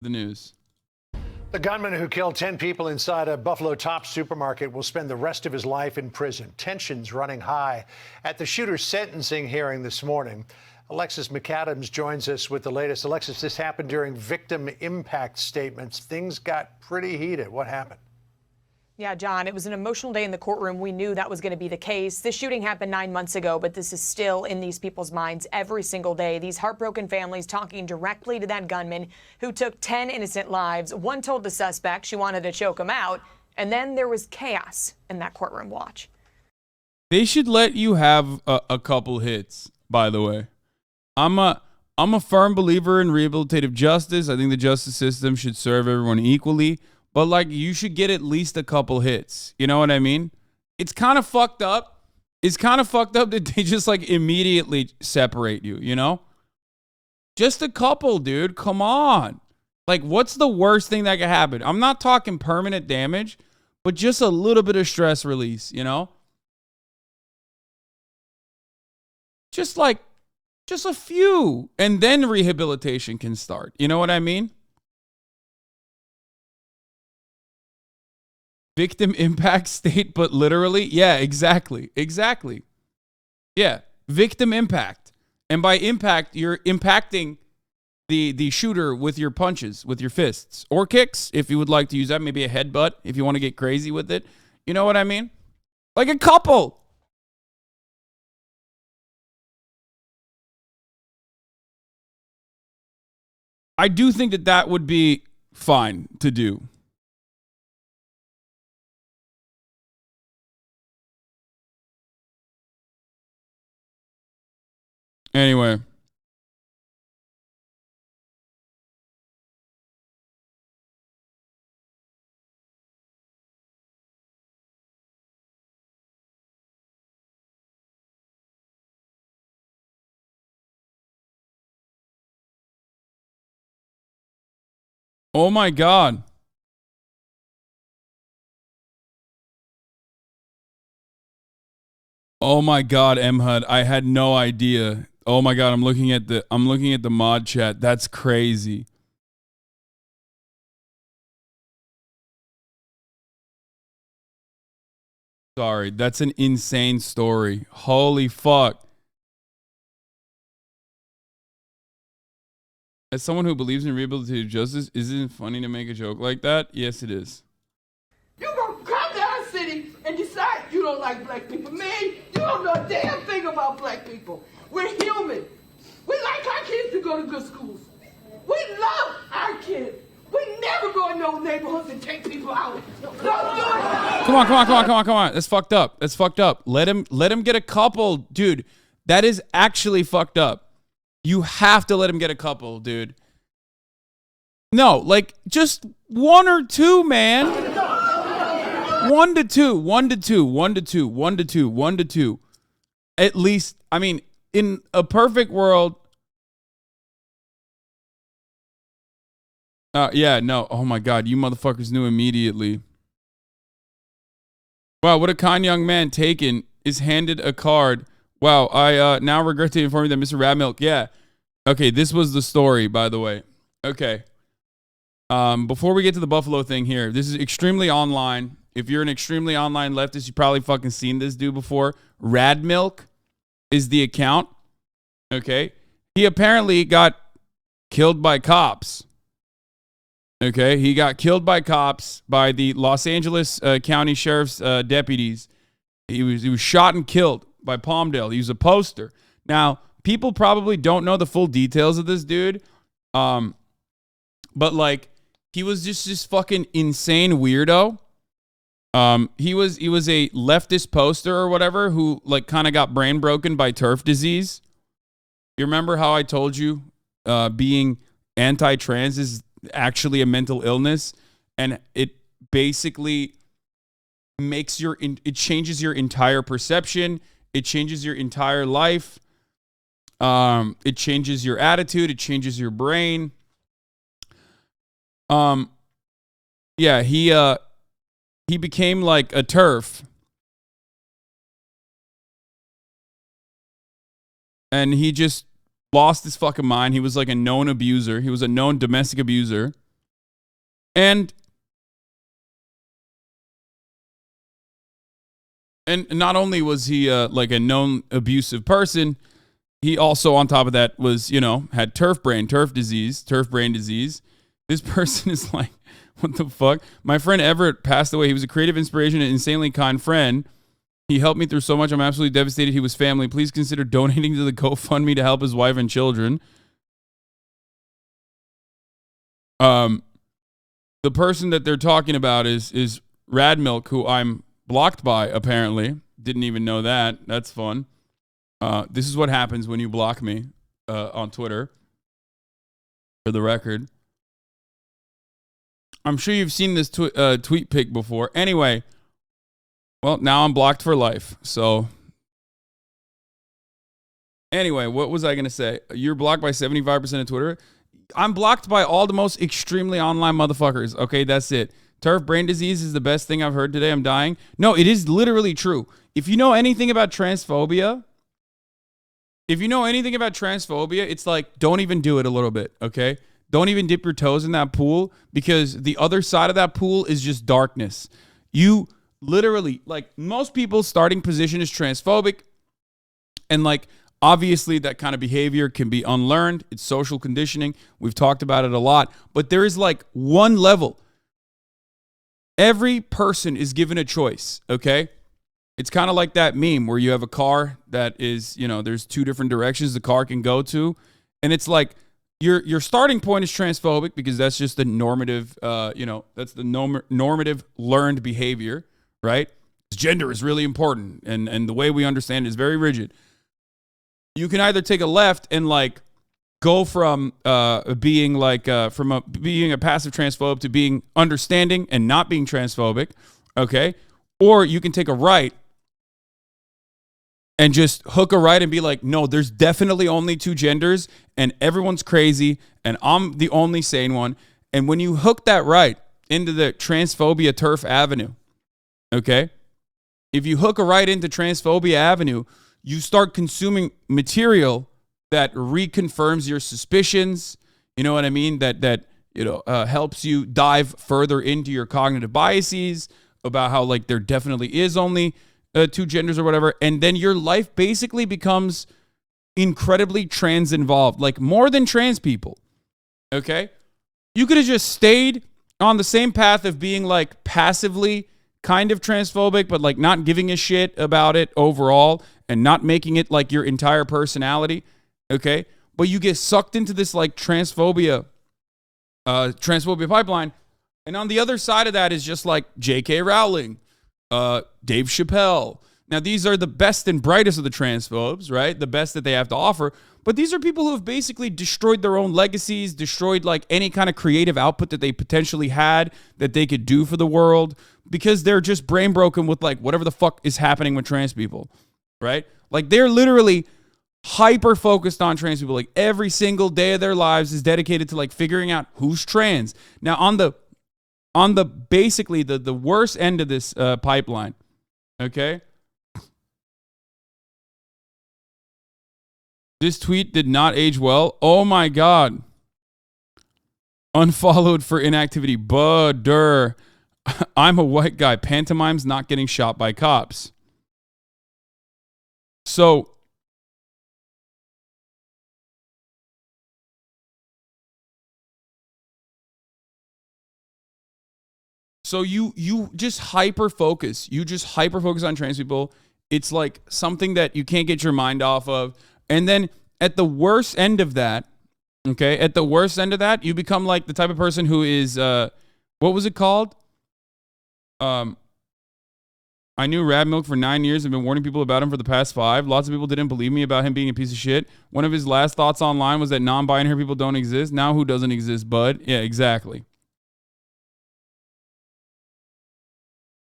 the news. The gunman who killed 10 people inside a Buffalo Tops supermarket will spend the rest of his life in prison. Tensions running high at the shooter's sentencing hearing this morning. Alexis McAdams joins us with the latest. Alexis, this happened during victim impact statements. Things got pretty heated. What happened? Yeah, John, it was an emotional day in the courtroom. We knew that was going to be the case. This shooting happened 9 months ago, but this is still in these people's minds every single day. These heartbroken families talking directly to that gunman who took 10 innocent lives. One told the suspect she wanted to choke him out, and then there was chaos in that courtroom. Watch. They should let you have a couple hits, by the way. I'm a firm believer in rehabilitative justice. I think the justice system should serve everyone equally. But, like, you should get at least a couple hits. You know what I mean? It's kind of fucked up. It's kind of fucked up that they just, like, immediately separate you, you know? Just a couple, dude. Come on. Like, what's the worst thing that could happen? I'm not talking permanent damage, but just a little bit of stress release, you know? Just a few. And then rehabilitation can start. You know what I mean? Victim impact state, but literally, yeah, exactly. Yeah, victim impact. And by impact, you're impacting the shooter with your punches, with your fists, or kicks, if you would like to use that. Maybe a headbutt, if you want to get crazy with it. You know what I mean? Like a couple. I do think that would be fine to do. Anyway. Oh my God. Oh my God, MHUD. I had no idea. Oh my God, I'm looking at the mod chat. That's crazy. Sorry, that's an insane story. Holy fuck. As someone who believes in rehabilitative justice, isn't it funny to make a joke like that? Yes, it is. You gonna come to our city and decide you don't like black people. Man, you don't know a damn thing about black people. We're human. We like our kids to go to good schools. We love our kids. We never go in those neighborhoods and take people out. Don't do it. Come on. That's fucked up. Let him get a couple, dude. That is actually fucked up. You have to let him get a couple, dude. No, like just one or two, man. 1 to 2. At least, I mean, in a perfect world. Yeah, no. Oh my God, you motherfuckers knew immediately. Wow, what a kind young man taken is handed a card. Wow, I now regret to inform you that Mr. Radmilk, yeah. Okay, this was the story, by the way. Okay. Before we get to the Buffalo thing here, this is extremely online. If you're an extremely online leftist, you've probably fucking seen this dude before. Radmilk is the account. Okay. He apparently got killed by cops. Okay. He got killed by cops, by the Los Angeles County Sheriff's deputies. He was shot and killed by Palmdale. He was a poster. Now, people probably don't know the full details of this dude. But like, he was just this fucking insane weirdo. He was a leftist poster or whatever who like kind of got brain broken by turf disease. You remember how I told you being anti-trans is actually a mental illness, and it basically makes it changes your entire perception. It changes your entire life. It changes your attitude. It changes your brain. Yeah, he became like a turf. And he just lost his fucking mind. He was like a known abuser. He was a known domestic abuser. And not only was he like a known abusive person, he also, on top of that, was, had turf brain disease. This person is like, what the fuck? My friend Everett passed away. He was a creative inspiration and insanely kind friend. He helped me through so much. I'm absolutely devastated he was family. Please consider donating to the GoFundMe to help his wife and children. The person that they're talking about is Radmilk, who I'm blocked by, apparently. Didn't even know that. That's fun. This is what happens when you block me on Twitter, for the record. I'm sure you've seen this tweet pic before. Anyway, well, now I'm blocked for life. So, anyway, what was I going to say? You're blocked by 75% of Twitter. I'm blocked by all the most extremely online motherfuckers. Okay, that's it. Turf brain disease is the best thing I've heard today. I'm dying. No, it is literally true. If you know anything about transphobia, it's like, don't even do it a little bit, okay? Don't even dip your toes in that pool, because the other side of that pool is just darkness. You literally, like, most people's starting position is transphobic, and like, obviously that kind of behavior can be unlearned. It's social conditioning. We've talked about it a lot, but there is like one level. Every person is given a choice, okay? It's kind of like that meme where you have a car that is, there's two different directions the car can go to, and it's like, Your starting point is transphobic because that's just the normative, that's the normative learned behavior, right? Gender is really important, and the way we understand it is very rigid. You can either take a left and like go from being a passive transphobe to being understanding and not being transphobic, okay? Or you can take a right and just hook a right and be like, no, there's definitely only two genders and everyone's crazy and I'm the only sane one. And when you hook that right into the transphobia turf avenue, okay? If you hook a right into transphobia avenue, you start consuming material that reconfirms your suspicions, you know what I mean? That helps you dive further into your cognitive biases about how like there definitely is only two genders or whatever, and then your life basically becomes incredibly trans involved, like more than trans people, okay? You could have just stayed on the same path of being like passively kind of transphobic, but like not giving a shit about it overall and not making it like your entire personality, okay? But you get sucked into this like transphobia pipeline, and on the other side of that is just like J.K. Rowling, Dave Chappelle. Now, these are the best and brightest of the transphobes, right? The best that they have to offer. But these are people who have basically destroyed their own legacies, destroyed like any kind of creative output that they potentially had that they could do for the world, because they're just brain broken with like whatever the fuck is happening with trans people, right? Like they're literally hyper focused on trans people. Like every single day of their lives is dedicated to like figuring out who's trans. Now, on the basically the worst end of this pipeline, okay? This tweet did not age well. Oh my God. Unfollowed for inactivity. Butter. I'm a white guy. Pantomime's not getting shot by cops. So you just hyper focus. You just hyper focus on trans people. It's like something that you can't get your mind off of. And then at the worst end of that, okay, you become like the type of person who is, what was it called? I knew Radmilk for 9 years. I've been warning people about him for the past 5. Lots of people didn't believe me about him being a piece of shit. One of his last thoughts online was that non-binary people don't exist. Now who doesn't exist, bud? Yeah, exactly.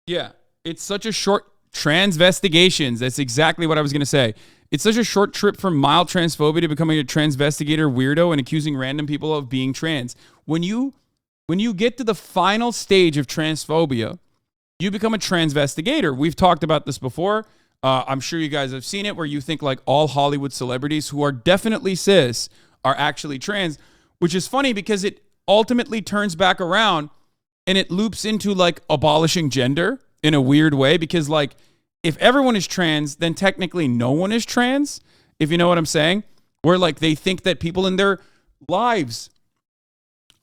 Yeah, it's such a short transvestigations. That's exactly what I was going to say. It's such a short trip from mild transphobia to becoming a transvestigator weirdo and accusing random people of being trans. When you get to the final stage of transphobia, you become a transvestigator. We've talked about this before. I'm sure you guys have seen it, where you think like all Hollywood celebrities who are definitely cis are actually trans, which is funny because it ultimately turns back around and it loops into like abolishing gender in a weird way, because like if everyone is trans, then technically no one is trans, if you know what I'm saying, where like they think that people in their lives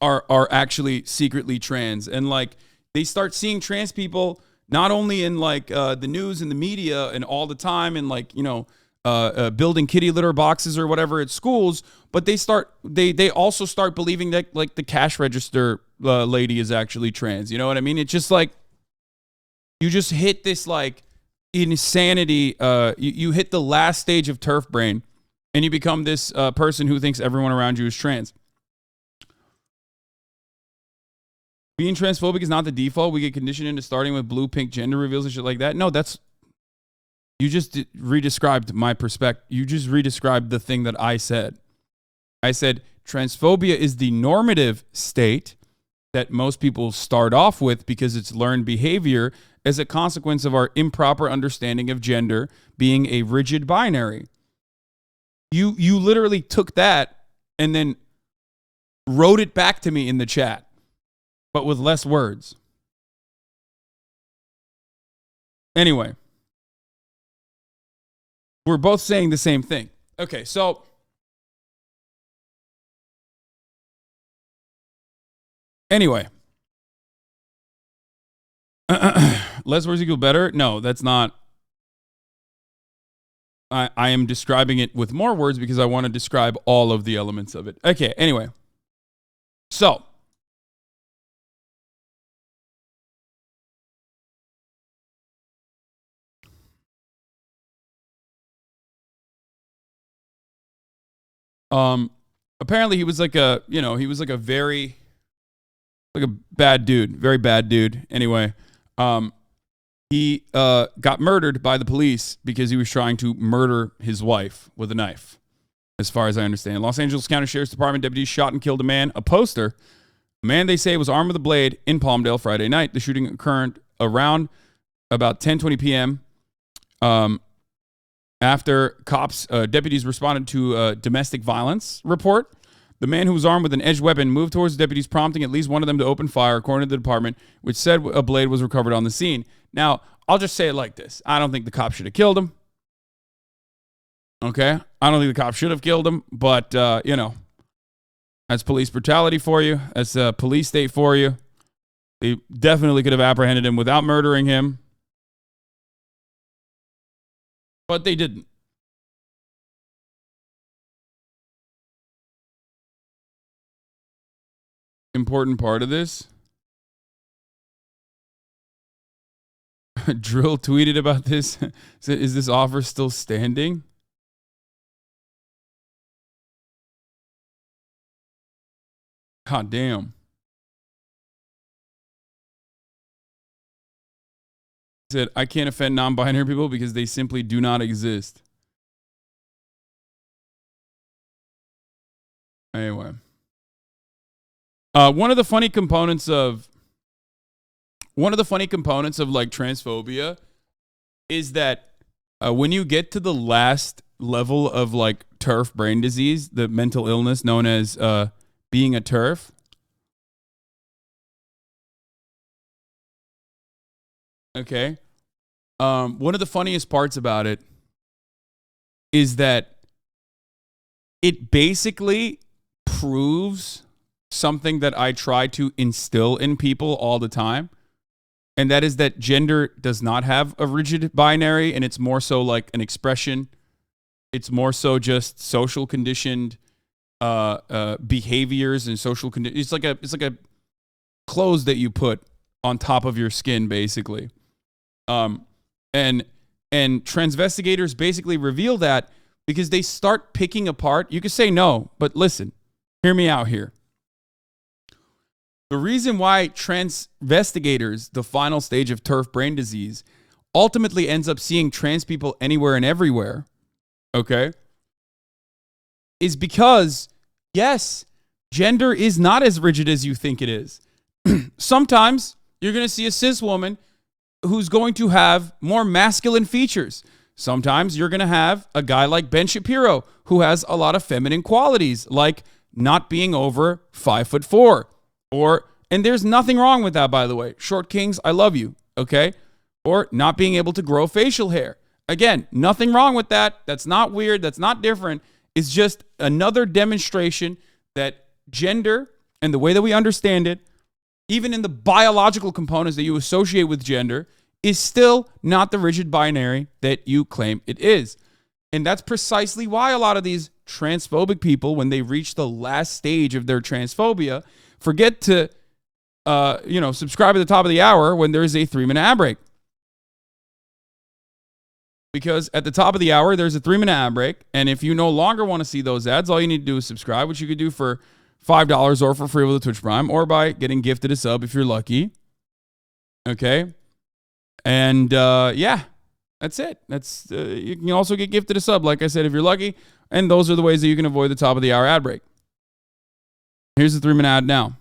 are actually secretly trans, and like they start seeing trans people not only in like the news and the media and all the time, and like, you know, building kitty litter boxes or whatever at schools, but they also start believing that like the cash register lady is actually trans. You know what I mean? It's just like you just hit this like insanity. You hit the last stage of turf brain, and you become this person who thinks everyone around you is trans. Being transphobic is not the default. We get conditioned into starting with blue, pink gender reveals and shit like that. No, that's... You just redescribed my perspective. You just redescribed the thing that I said. I said transphobia is the normative state that most people start off with because it's learned behavior as a consequence of our improper understanding of gender being a rigid binary. You literally took that and then wrote it back to me in the chat, but with less words. Anyway, we're both saying the same thing. Okay, so anyway, less words equal better? No, that's not. I am describing it with more words because I want to describe all of the elements of it. Okay, anyway. So, apparently he was like a, you know, he was like a very, like a bad dude, very bad dude. Anyway, he got murdered by the police because he was trying to murder his wife with a knife, as far as I understand. Los Angeles County Sheriff's Department deputies shot and killed a poster. A man they say was armed with a blade in Palmdale Friday night. The shooting occurred around about 10:20 p.m. After deputies responded to a domestic violence report. The man who was armed with an edged weapon moved towards the deputies, prompting at least one of them to open fire, according to the department, which said a blade was recovered on the scene. Now, I'll just say it like this. I don't think the cop should have killed him. Okay? I don't think the cop should have killed him, but, you know, that's police brutality for you. That's a police state for you. They definitely could have apprehended him without murdering him. But they didn't. Important part of this. Drill tweeted about this. Is this offer still standing? God damn. He said, I can't offend non-binary people because they simply do not exist. Anyway. One of the funny components of like transphobia is that when you get to the last level of like TERF brain disease, the mental illness known as being a TERF, okay, one of the funniest parts about it is that it basically proves something that I try to instill in people all the time, and that is that gender does not have a rigid binary, and it's more so like an expression. It's more so just social conditioned behaviors and social conditions. It's like a clothes that you put on top of your skin, basically. And transvestigators basically reveal that because they start picking apart. You could say no, but listen, hear me out here. The reason why transvestigators, the final stage of TERF brain disease, ultimately ends up seeing trans people anywhere and everywhere, okay, is because, yes, gender is not as rigid as you think it is. Sometimes you're going to see a cis woman who's going to have more masculine features. Sometimes you're going to have a guy like Ben Shapiro who has a lot of feminine qualities, like not being over 5'4", or And there's nothing wrong with that, by the way. Short kings, I love you, okay? Or not being able to grow facial hair. Again, nothing wrong with that. That's not weird. That's not different. It's just another demonstration that gender and the way that we understand it, even in the biological components that you associate with gender, is still not the rigid binary that you claim it is. And that's precisely why a lot of these transphobic people, when they reach the last stage of their transphobia, forget to, subscribe at the top of the hour when there is a 3-minute ad break. Because at the top of the hour, there's a 3-minute ad break. And if you no longer want to see those ads, all you need to do is subscribe, which you could do for $5 or for free with a Twitch Prime, or by getting gifted a sub if you're lucky. Okay. And that's it. That's you can also get gifted a sub, like I said, if you're lucky. And those are the ways that you can avoid the top of the hour ad break. Here's the 3-minute ad now.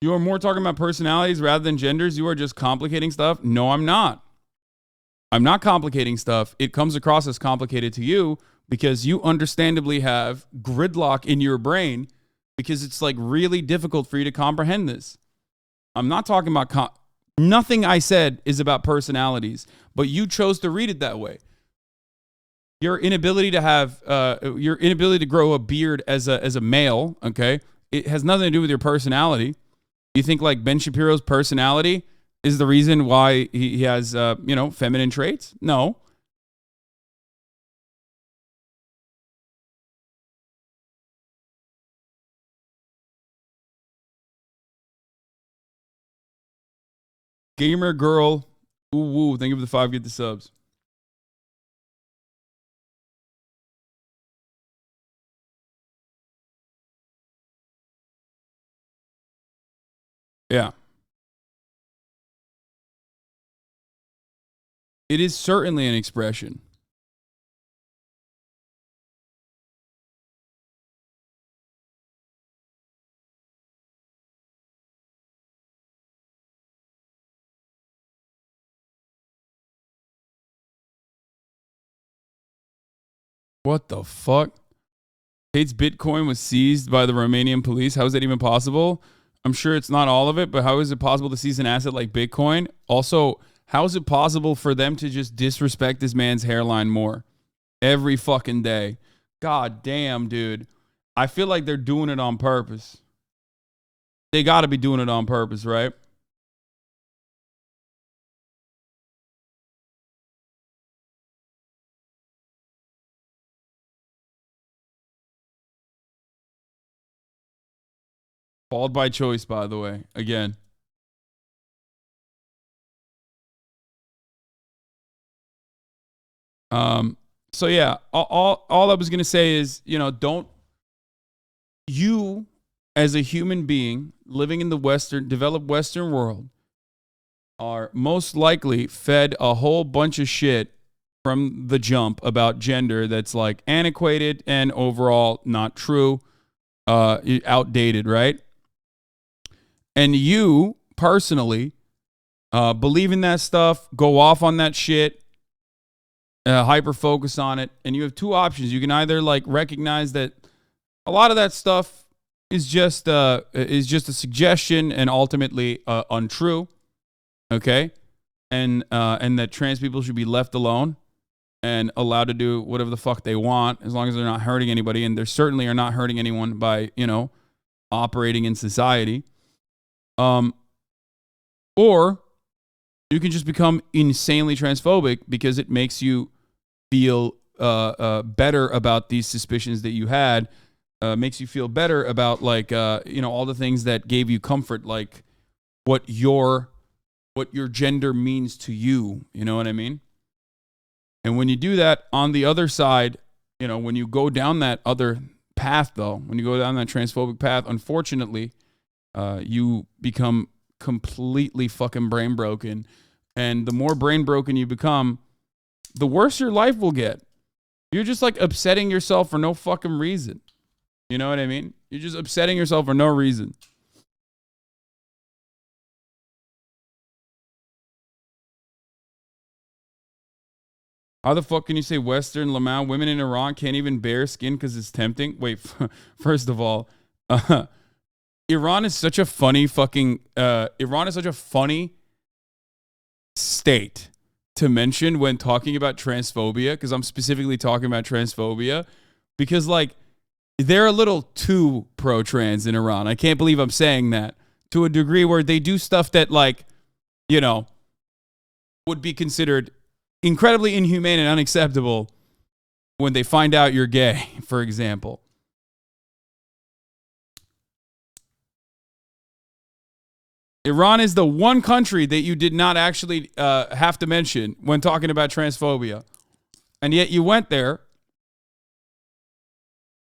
You are more talking about personalities rather than genders. You are just complicating stuff. No, I'm not. I'm not complicating stuff. It comes across as complicated to you because you understandably have gridlock in your brain because it's like really difficult for you to comprehend this. I'm not talking about nothing I said is about personalities, but you chose to read it that way. Your inability to grow a beard as a male, okay? It has nothing to do with your personality. You think like Ben Shapiro's personality is the reason why he has, feminine traits? No. Gamer girl, ooh woo, thank you for the 5, get the subs. Yeah. It is certainly an expression. What the fuck? Hates Bitcoin was seized by the Romanian police. How is that even possible? I'm sure it's not all of it, but how is it possible to seize an asset like Bitcoin? Also, how is it possible for them to just disrespect this man's hairline more every fucking day? God damn, dude. I feel like they're doing it on purpose. They got to be doing it on purpose, right? Bald by choice, by the way. Again. So yeah, all I was gonna say is, don't you as a human being living in the developed Western world are most likely fed a whole bunch of shit from the jump about gender that's like antiquated and overall not true, outdated, right? And you personally believe in that stuff, go off on that shit, hyper focus on it, and you have two options. You can either like recognize that a lot of that stuff is just a suggestion and ultimately untrue, okay, and that trans people should be left alone and allowed to do whatever the fuck they want as long as they're not hurting anybody, and they certainly are not hurting anyone by operating in society. Or you can just become insanely transphobic because it makes you feel better about these suspicions that you had, makes you feel better about like all the things that gave you comfort, like what your gender means to you. You know what I mean? And when you do that on the other side, when you go down that other path, though, when you go down that transphobic path, unfortunately, you become completely fucking brain broken. And the more brain broken you become, the worse your life will get. You're just like upsetting yourself for no fucking reason. You know what I mean? You're just upsetting yourself for no reason. How the fuck can you say Western Lamau? Women in Iran can't even bear skin because it's tempting. Wait, first of all, Iran is such a funny fucking Iran is such a funny state to mention when talking about transphobia, because I'm specifically talking about transphobia because like they're a little too pro-trans in Iran. I can't believe I'm saying that, to a degree where they do stuff that like, you know, would be considered incredibly inhumane and unacceptable when they find out you're gay, for example. Iran is the one country that you did not actually have to mention when talking about transphobia. And yet you went there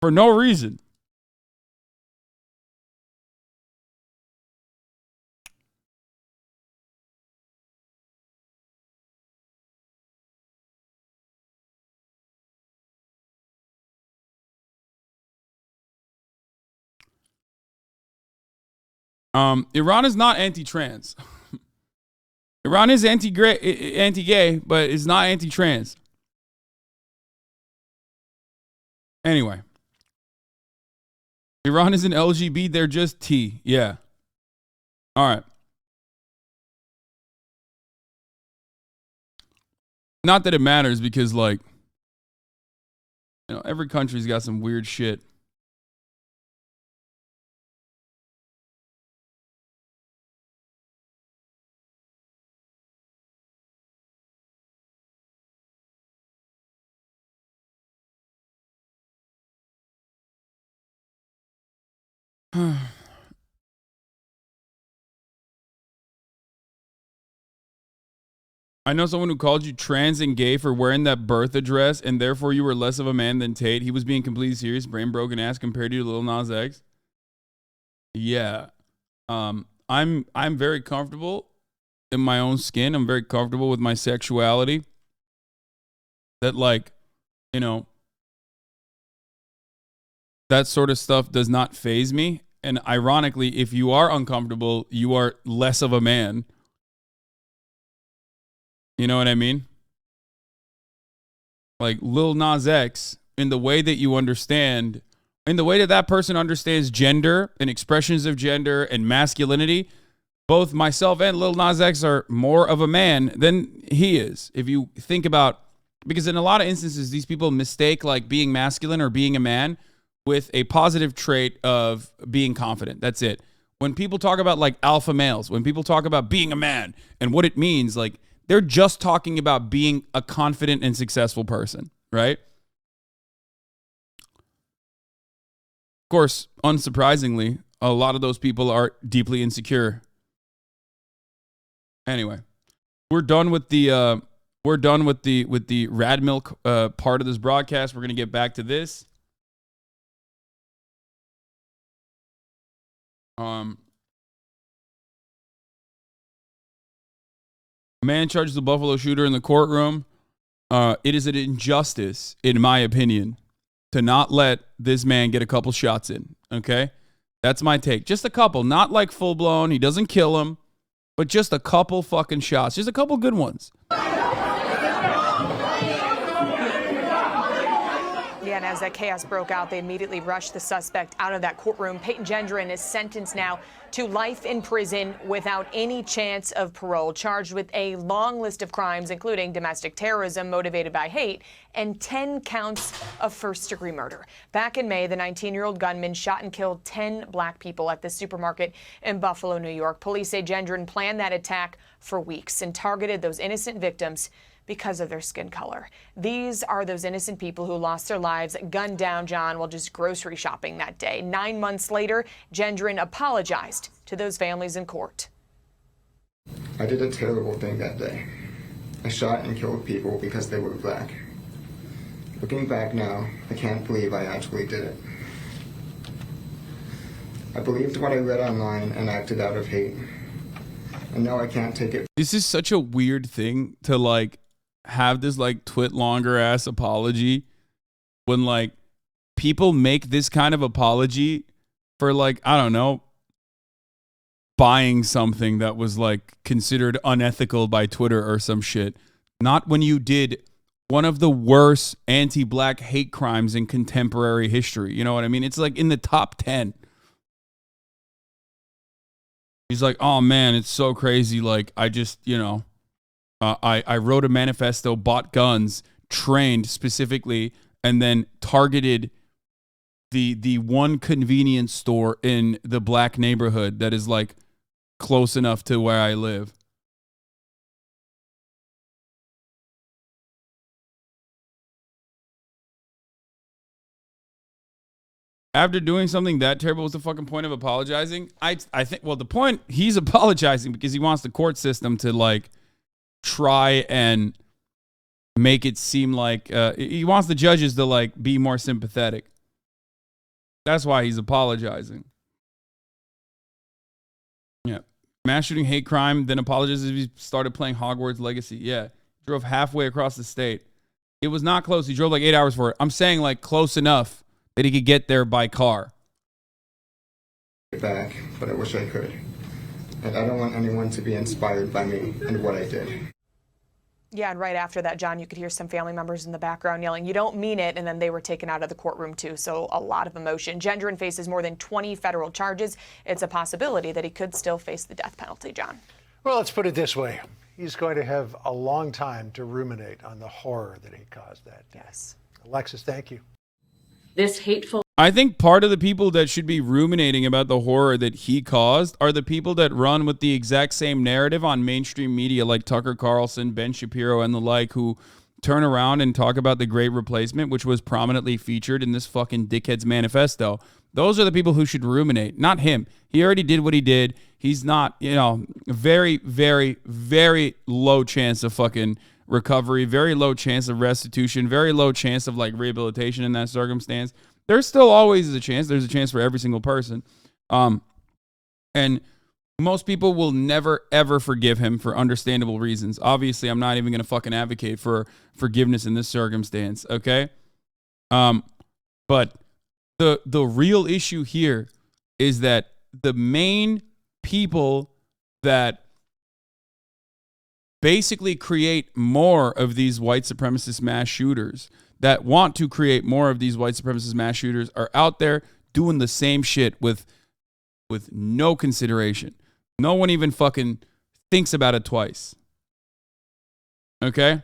for no reason. Iran is not anti-trans. Iran is anti-gay, but it's not anti-trans. Anyway. Iran is an LGBT, they're just T. Yeah. All right. Not that it matters because, like, you know, every country's got some weird shit. I know someone who called you trans and gay for wearing that birth address, and therefore you were less of a man than Tate. He was being completely serious, brain broken ass compared to you to Lil Nas X. Yeah, I'm very comfortable in my own skin. I'm very comfortable with my sexuality. That, like, you know, that sort of stuff does not faze me. And ironically, if you are uncomfortable, you are less of a man. You know what I mean? Like Lil Nas X, in the way that you understand, in the way that that person understands gender and expressions of gender and masculinity, both myself and Lil Nas X are more of a man than he is. If you think about, because in a lot of instances, these people mistake like being masculine or being a man with a positive trait of being confident. That's it. When people talk about like alpha males, when people talk about being a man and what it means, like, they're just talking about being a confident and successful person, right? Of course, unsurprisingly, a lot of those people are deeply insecure. Anyway, we're done with the rad milk part of this broadcast. We're gonna get back to this. A man charges the Buffalo shooter in the courtroom. It is an injustice, in my opinion, to not let this man get a couple shots in. Okay? That's my take. Just a couple. Not like full blown. He doesn't kill him. But just a couple fucking shots. Just a couple good ones. Yeah, and as that chaos broke out, they immediately rushed the suspect out of that courtroom. Peyton Gendron is sentenced now to life in prison without any chance of parole, charged with a long list of crimes, including domestic terrorism motivated by hate and 10 counts of first-degree murder. Back in May, the 19-year-old gunman shot and killed 10 black people at the supermarket in Buffalo, New York. Police say Gendron planned that attack for weeks and targeted those innocent victims because of their skin color. These are those innocent people who lost their lives gunned down, John, while just grocery shopping that day. 9 months later, Gendron apologized to those families in court. I did a terrible thing that day. I shot and killed people because they were black. Looking back now, I can't believe I actually did it. I believed what I read online and acted out of hate. And now I can't take it. This is such a weird thing to like have this like twit longer ass apology when like people make this kind of apology for like, I don't know, buying something that was like considered unethical by Twitter or some shit. Not when you did one of the worst anti-black hate crimes in contemporary history. You know what I mean? It's like in the top 10. He's like, oh man, it's so crazy. Like, I just, I wrote a manifesto, bought guns, trained specifically, and then targeted the one convenience store in the black neighborhood that is like close enough to where I live. After doing something that terrible, what's the fucking point of apologizing? I think, well, the point, he's apologizing because he wants the court system to like try and make it seem like he wants the judges to like be more sympathetic. That's why he's apologizing. Yeah. Mass shooting, hate crime, then apologizes if he started playing Hogwarts Legacy. Yeah. Drove halfway across the state. It was not close. He drove like 8 hours for it. I'm saying like close enough that he could get there by car. Back, but I wish I could. And I don't want anyone to be inspired by me and what I did. Yeah, and right after that, John, you could hear some family members in the background yelling, "You don't mean it," and then they were taken out of the courtroom too, so a lot of emotion. Gendron faces more than 20 federal charges. It's a possibility that he could still face the death penalty, John. Well, let's put it this way. He's going to have a long time to ruminate on the horror that he caused that day. Yes. Alexis, thank you. This hateful... I think part of the people that should be ruminating about the horror that he caused are the people that run with the exact same narrative on mainstream media like Tucker Carlson, Ben Shapiro, and the like, who turn around and talk about the Great Replacement, which was prominently featured in this fucking dickhead's manifesto. Those are the people who should ruminate, not him. He already did what he did. He's not, very, very, very low chance of fucking recovery, very low chance of restitution, very low chance of like rehabilitation in that circumstance. There's still always a chance. There's a chance for every single person. And most people will never, ever forgive him for understandable reasons. Obviously, I'm not even going to fucking advocate for forgiveness in this circumstance, okay? But the real issue here is that the main people that basically create more of these white supremacist mass shooters, that want to create more of these white supremacist mass shooters, are out there doing the same shit with no consideration. No one even fucking thinks about it twice. Okay?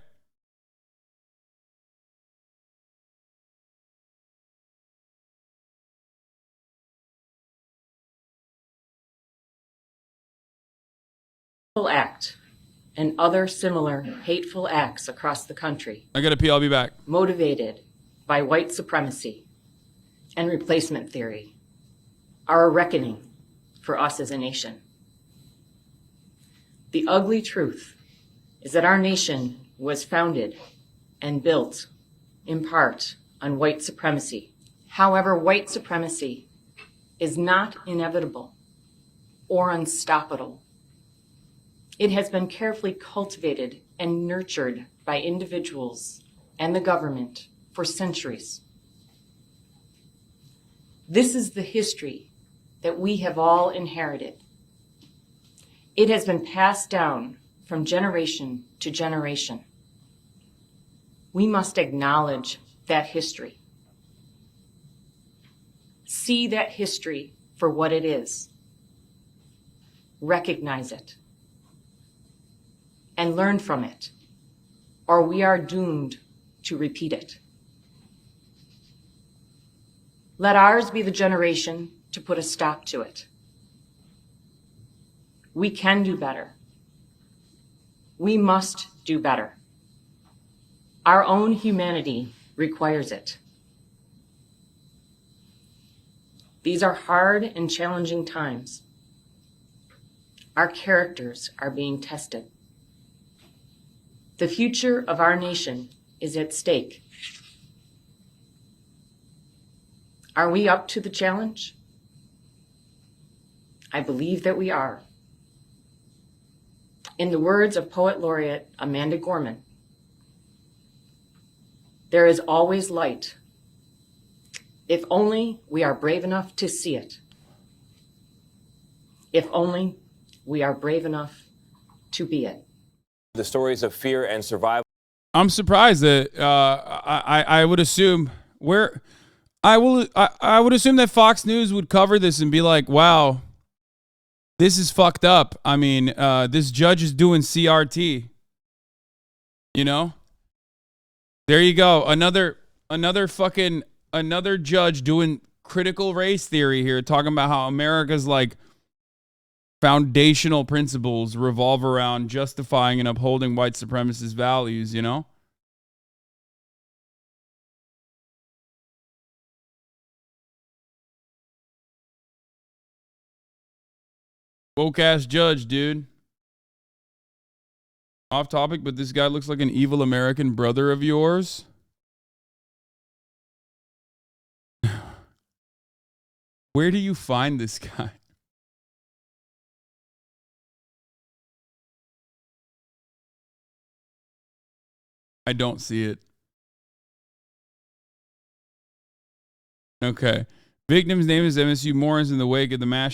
act and other similar hateful acts across the country. I gotta pee, I'll be back. Motivated by white supremacy and replacement theory are a reckoning for us as a nation. The ugly truth is that our nation was founded and built in part on white supremacy. However, white supremacy is not inevitable or unstoppable. It has been carefully cultivated and nurtured by individuals and the government for centuries. This is the history that we have all inherited. It has been passed down from generation to generation. We must acknowledge that history. See that history for what it is. Recognize it. And learn from it, or we are doomed to repeat it. Let ours be the generation to put a stop to it. We can do better. We must do better. Our own humanity requires it. These are hard and challenging times. Our characters are being tested. The future of our nation is at stake. Are we up to the challenge? I believe that we are. In the words of Poet Laureate Amanda Gorman, there is always light, if only we are brave enough to see it. If only we are brave enough to be it. The stories of fear and survival. I'm surprised that I would assume I would assume that Fox News would cover this and be like, wow, This is fucked up. I mean, this judge is doing CRT. You know? There you go. Another judge doing critical race theory here, talking about how America's like foundational principles revolve around justifying and upholding white supremacist values, you know? Woke ass judge, dude. Off topic, but this guy looks like an evil American brother of yours. Where do you find this guy? I don't see it. Okay. Victim's name is MSU Morris in the wake of the mass shooting.